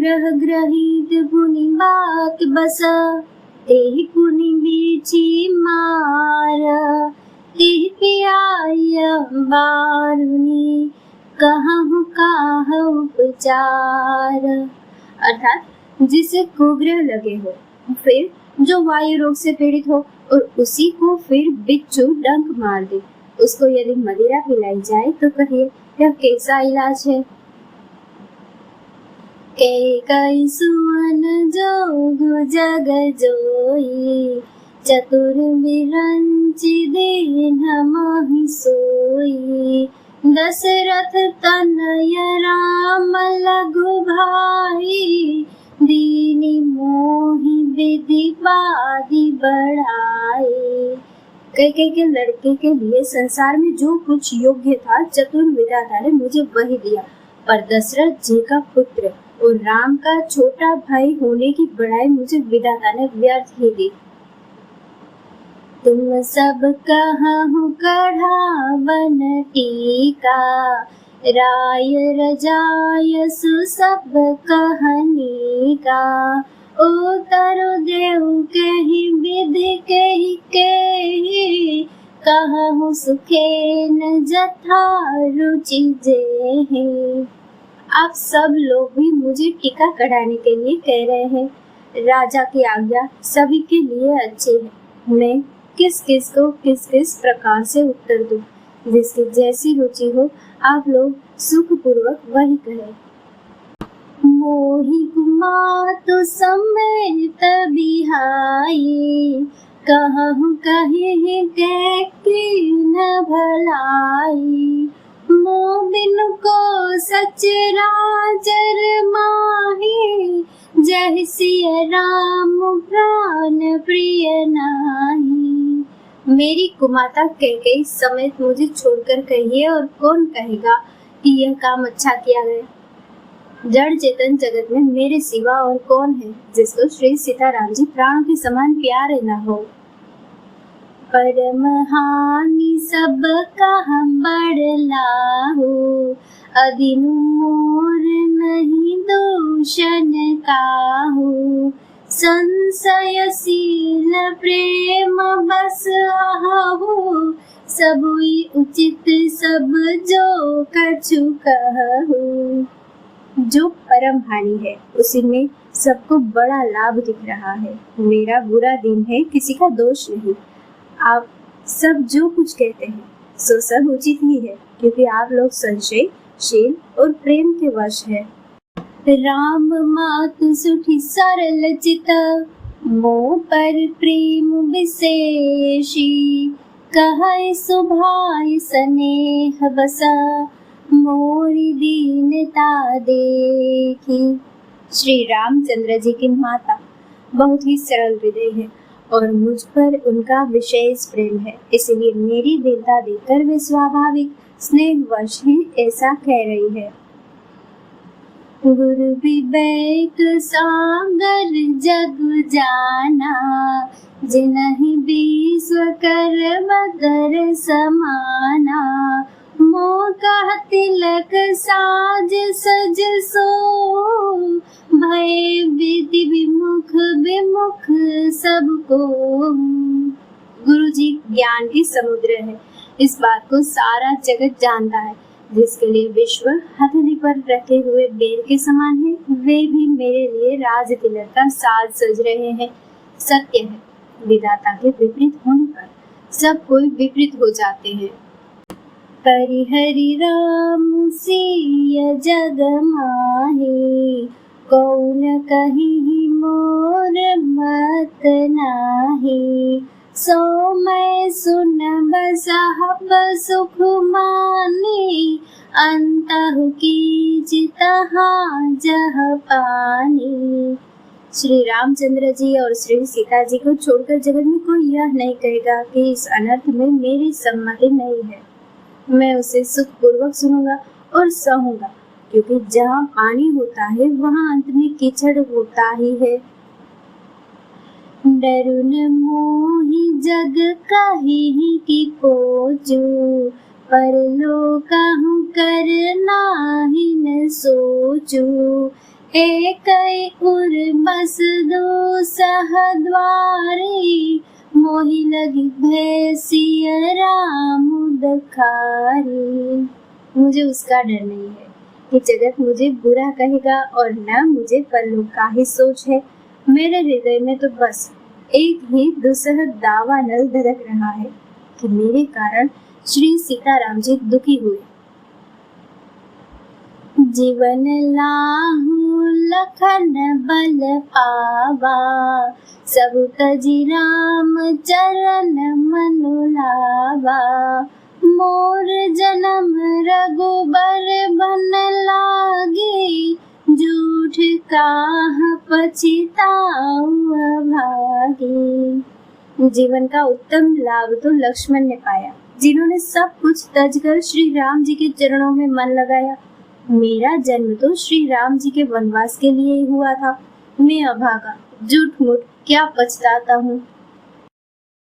ग्रह ग्रहित भुनि बात बसा, तेहि पुनि बीची मार, तेहि पियाय बारुनी, कहूँ काह उपचार। अर्थात जिसे कुग्रह लगे हो, फिर जो वायु रोग से पीड़ित हो और उसी को फिर बिच्छू डंक मार दे, उसको यदि मदिरा पिलाई जाए तो कहिए यह कैसा इलाज है। कई सुवन जोग जग जोई, चतुर विरंचि दीन मोहि सोई, दशरथ तनय राम लघु भाई, दीनी मोहि विधि बाधी बढ़ाई। कई के लड़के के लिए संसार में जो कुछ योग्य था चतुर विधाता ने मुझे वही दिया, पर दशरथ जी का पुत्र और राम का छोटा भाई होने की बड़ाई मुझे विधाता ने व्यर्थ ही दी। तुम सब कहूँ कढ़ावन टीका, राय रजाय सु सब कहनी का, ओ तरु देव कही विधि कही, कहूँ सुखेन जथा रुचि जेहि। आप सब लोग भी मुझे टीका कढ़ाने के लिए कह रहे हैं। राजा की आज्ञा सभी के लिए अच्छी है, मैं किस किस को किस किस प्रकार से उत्तर दूं, जिसकी जैसी रुचि हो आप लोग सुख पूर्वक वही कहें। मोहि कुमातु समेत बिहाई, कहूँ कहे कैकी न भलाई, मो बिनु को सचराचर माही, जय सिय राम प्राण प्रिय नाही। मेरी कुमाता कैकेयी समेत मुझे छोड़कर कहिए, और कौन कहेगा कि यह काम अच्छा किया गया। जड़ चेतन जगत में मेरे सिवा और कौन है जिसको श्री सीताराम जी प्राण के समान प्यारे न हो। परम हानि सब कहा बड़लाहु, अदिनु मोर नहीं दूषण काहू, संशयशील प्रेम बस आहू, सबुई उचित सब जो कछु कहू। जो परम हानि है उसी में सबको बड़ा लाभ दिख रहा है। मेरा बुरा दिन है, किसी का दोष नहीं। आप सब जो कुछ कहते हैं सो सब उचित ही है, क्योंकि आप लोग संशयशील और प्रेम के वश है। राम मातु सुठी सरल चित, मोह पर प्रेम विशेषी, कहै सुभाय स्नेह बसा, मोरी दीनता देखी। श्री रामचंद्र जी की माता बहुत ही सरल हृदय है और मुझ पर उनका विशेष प्रेम है, इसलिए मेरी दीनता देखकर वे स्वाभाविक स्नेहवश ही ऐसा कह रही है। गुरु विवेक सागर जग जाना, जिनहि विश्व कर बदर समाना, मोह कह तिलक साज सज सो, भय विधि विमुख विमुख सबको। गुरु जी ज्ञान की समुद्र है, इस बात को सारा जगत जानता है। जिसके लिए विश्व हथेली पर रखे हुए बेर के समान है, वे भी मेरे लिए राज तिलक का साज सज रहे हैं। सत्य है, विधाता के विपरीत होने पर सब कोई विपरीत हो जाते हैं। परिहरि राम सिय जग माही, कौन कहीं मोर मत नाही, सो मैं सुनब सहब सुख मानी, अंतहु कीज तहाँ जह पानी। श्री रामचंद्र जी और श्री सीता जी को छोड़कर जगत में कोई यह नहीं कहेगा कि इस अनर्थ में मेरी सम्मति नहीं है। मैं उसे सुख पूर्वक सुनूंगा और सहूंगा, क्योंकि जहाँ पानी होता है वहाँ अंत में कीचड़ होता ही है। डरुन मोहि जग कहि की पोचू, परलोकहु कर नाहि न सोचू, एकई उर बस दूसह द्वारी, मोहि लगी भैसिया राम दखारी। मुझे उसका डर नहीं है कि जगत मुझे बुरा कहेगा और न मुझे परलोक का ही सोच है। मेरे हृदय में तो बस एक ही दुसह दावा नल धड़क रहा है कि मेरे कारण श्री सीताराम जी दुखी हुए। जीवन लाहू लखन बल पावा, सब तजी राम चरण मनु लावा। मोर जन्म रघुबर बन लागी, झूठ काह पछिताऊ अभागी। जीवन का उत्तम लाभ तो लक्ष्मण ने पाया, जिन्होंने सब कुछ तजकर श्री राम जी के चरणों में मन लगाया। मेरा जन्म तो श्री राम जी के वनवास के लिए ही हुआ था। मैं अभागा, झूठ मूठ क्या पछताता हूँ।